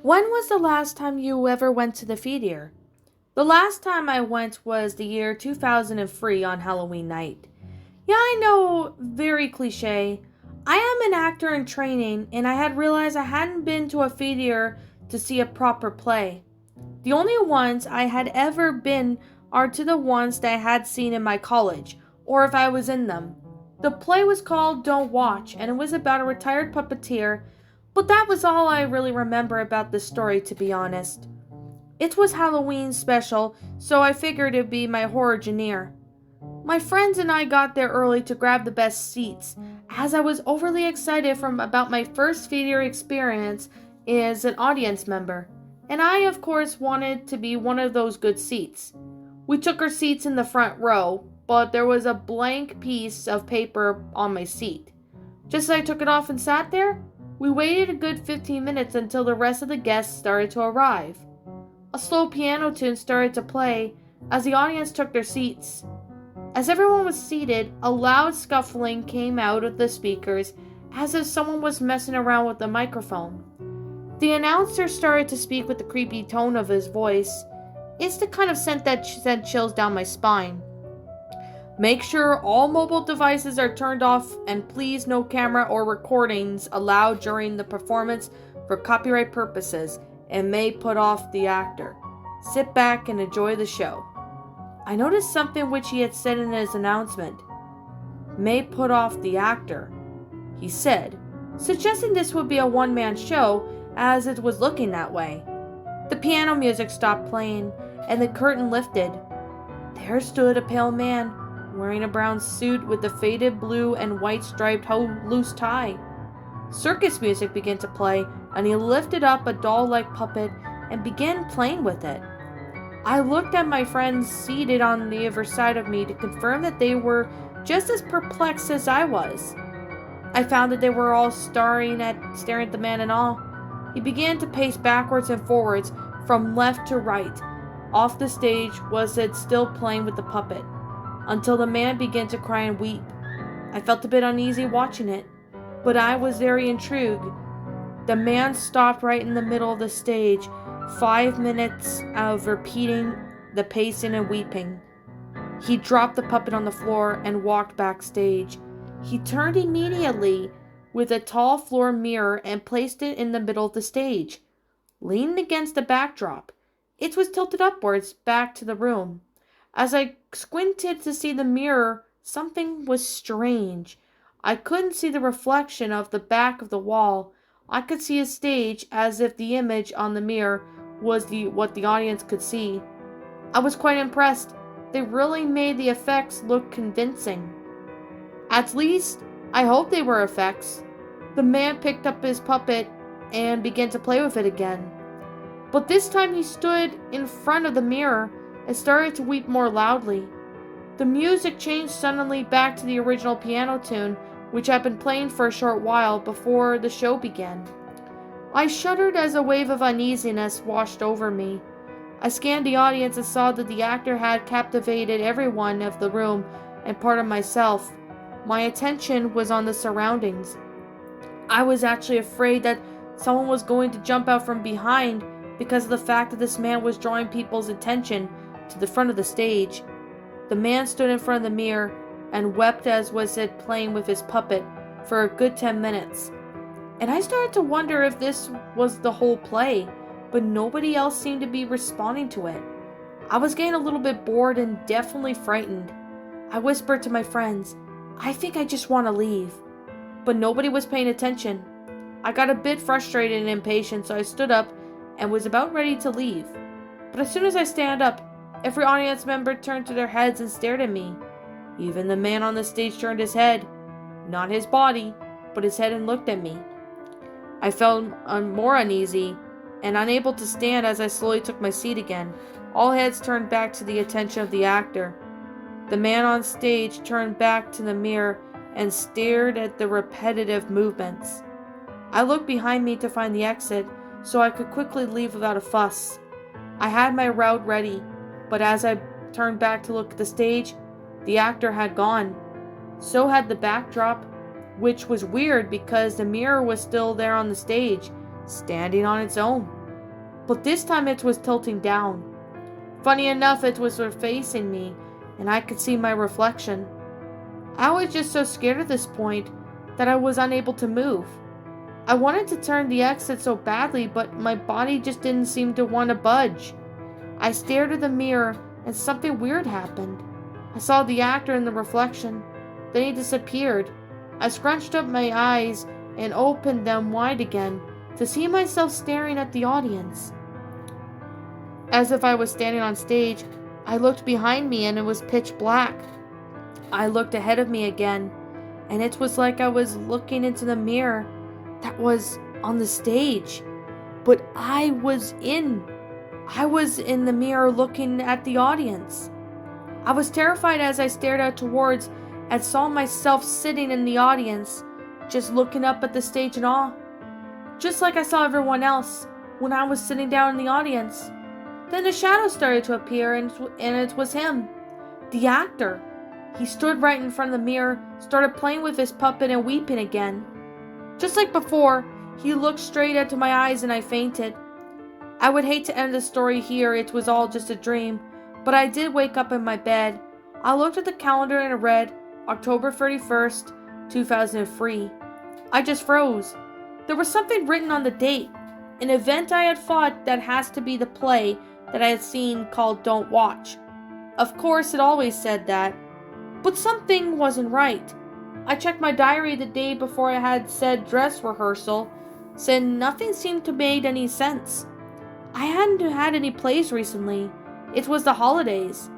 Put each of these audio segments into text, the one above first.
When was the last time you ever went to the theater? The last time I went was the year 2003 on Halloween night. Yeah, I know, very cliche. I am an actor in training, and I had realized I hadn't been to a theater to see a proper play. The only ones I had ever been are to the ones that I had seen in my college, or if I was in them. The play was called Don't Watch, and it was about a retired puppeteer, but that was all I really remember about the story, to be honest. It was Halloween special, so I figured it'd be my horror genre. My friends and I got there early to grab the best seats, as I was overly excited from about my first theater experience as an audience member, and I of course wanted to be one of those good seats. We took our seats in the front row, but there was a blank piece of paper on my seat. Just as I took it off and sat there, we waited a good 15 minutes until the rest of the guests started to arrive. A slow piano tune started to play as the audience took their seats. As everyone was seated, a loud scuffling came out of the speakers as if someone was messing around with the microphone. The announcer started to speak with the creepy tone of his voice. It's the kind of scent that sent chills down my spine. Make sure all mobile devices are turned off and please no camera or recordings allowed during the performance for copyright purposes and may put off the actor. Sit back and enjoy the show. I noticed something which he had said in his announcement. May put off the actor, he said, suggesting this would be a one-man show as it was looking that way. The piano music stopped playing and the curtain lifted. There stood a pale man wearing a brown suit with a faded blue and white striped loose tie. Circus music began to play and he lifted up a doll-like puppet and began playing with it. I looked at my friends seated on the other side of me to confirm that they were just as perplexed as I was. I found that they were all staring at the man in awe. He began to pace backwards and forwards from left to right. Off the stage was it still playing with the puppet, until the man began to cry and weep. I felt a bit uneasy watching it, but I was very intrigued. The man stopped right in the middle of the stage, 5 minutes of repeating the pacing and weeping. He dropped the puppet on the floor and walked backstage. He turned immediately with a tall floor mirror and placed it in the middle of the stage, leaning against the backdrop. It was tilted upwards back to the room. As I squinted to see the mirror, something was strange. I couldn't see the reflection of the back of the wall. I could see a stage as if the image on the mirror was what the audience could see. I was quite impressed. They really made the effects look convincing. At least, I hope they were effects. The man picked up his puppet and began to play with it again. But this time he stood in front of the mirror and started to weep more loudly. The music changed suddenly back to the original piano tune, which had been playing for a short while before the show began. I shuddered as a wave of uneasiness washed over me. I scanned the audience and saw that the actor had captivated everyone of the room and part of myself. My attention was on the surroundings. I was actually afraid that someone was going to jump out from behind because of the fact that this man was drawing people's attention to the front of the stage. The man stood in front of the mirror and wept as was it playing with his puppet for a good 10 minutes. And I started to wonder if this was the whole play, but nobody else seemed to be responding to it. I was getting a little bit bored and definitely frightened. I whispered to my friends, I think I just want to leave. But nobody was paying attention. I got a bit frustrated and impatient, so I stood up and was about ready to leave. But as soon as I stand up, every audience member turned to their heads and stared at me. Even the man on the stage turned his head, not his body, but his head, and looked at me. I felt more uneasy and unable to stand as I slowly took my seat again. All heads turned back to the attention of the actor. The man on stage turned back to the mirror and stared at the repetitive movements. I looked behind me to find the exit so I could quickly leave without a fuss. I had my route ready, but as I turned back to look at the stage, the actor had gone. So had the backdrop, which was weird because the mirror was still there on the stage, standing on its own. but this time it was tilting down. Funny enough, it was facing me, and I could see my reflection. I was just so scared at this point that I was unable to move. I wanted to turn the exit so badly, but my body just didn't seem to want to budge. I stared at the mirror, and something weird happened. I saw the actor in the reflection. Then he disappeared. I scrunched up my eyes and opened them wide again to see myself staring at the audience. As if I was standing on stage, I looked behind me and it was pitch black. I looked ahead of me again, and it was like I was looking into the mirror that was on the stage. But I was in the mirror looking at the audience. I was terrified as I stared out towards and saw myself sitting in the audience, just looking up at the stage in awe. Just like I saw everyone else when I was sitting down in the audience. Then a shadow started to appear, and it was him, the actor. He stood right in front of the mirror, started playing with his puppet and weeping again. Just like before, he looked straight into my eyes and I fainted. I would hate to end the story here, it was all just a dream, but I did wake up in my bed. I looked at the calendar and it read October 31st, 2003. I just froze. There was something written on the date, an event I had thought that has to be the play that I had seen called Don't Watch. Of course, it always said that, but something wasn't right. I checked my diary the day before I had said dress rehearsal, said nothing seemed to make any sense. I hadn't had any plays recently. It was the holidays.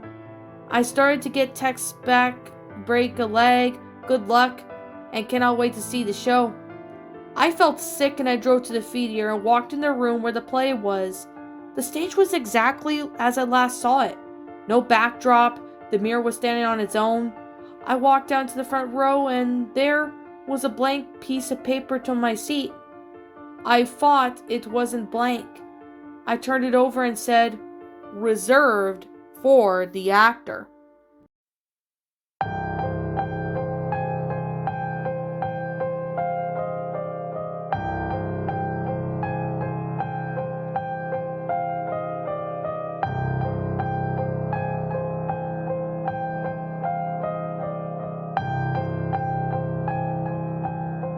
I started to get texts back, break a leg, good luck, and cannot wait to see the show. I felt sick and I drove to the theater and walked in the room where the play was. The stage was exactly as I last saw it. No backdrop, the mirror was standing on its own. I walked down to the front row and there was a blank piece of paper to my seat. I thought it wasn't blank. I turned it over and said, "Reserved for the actor."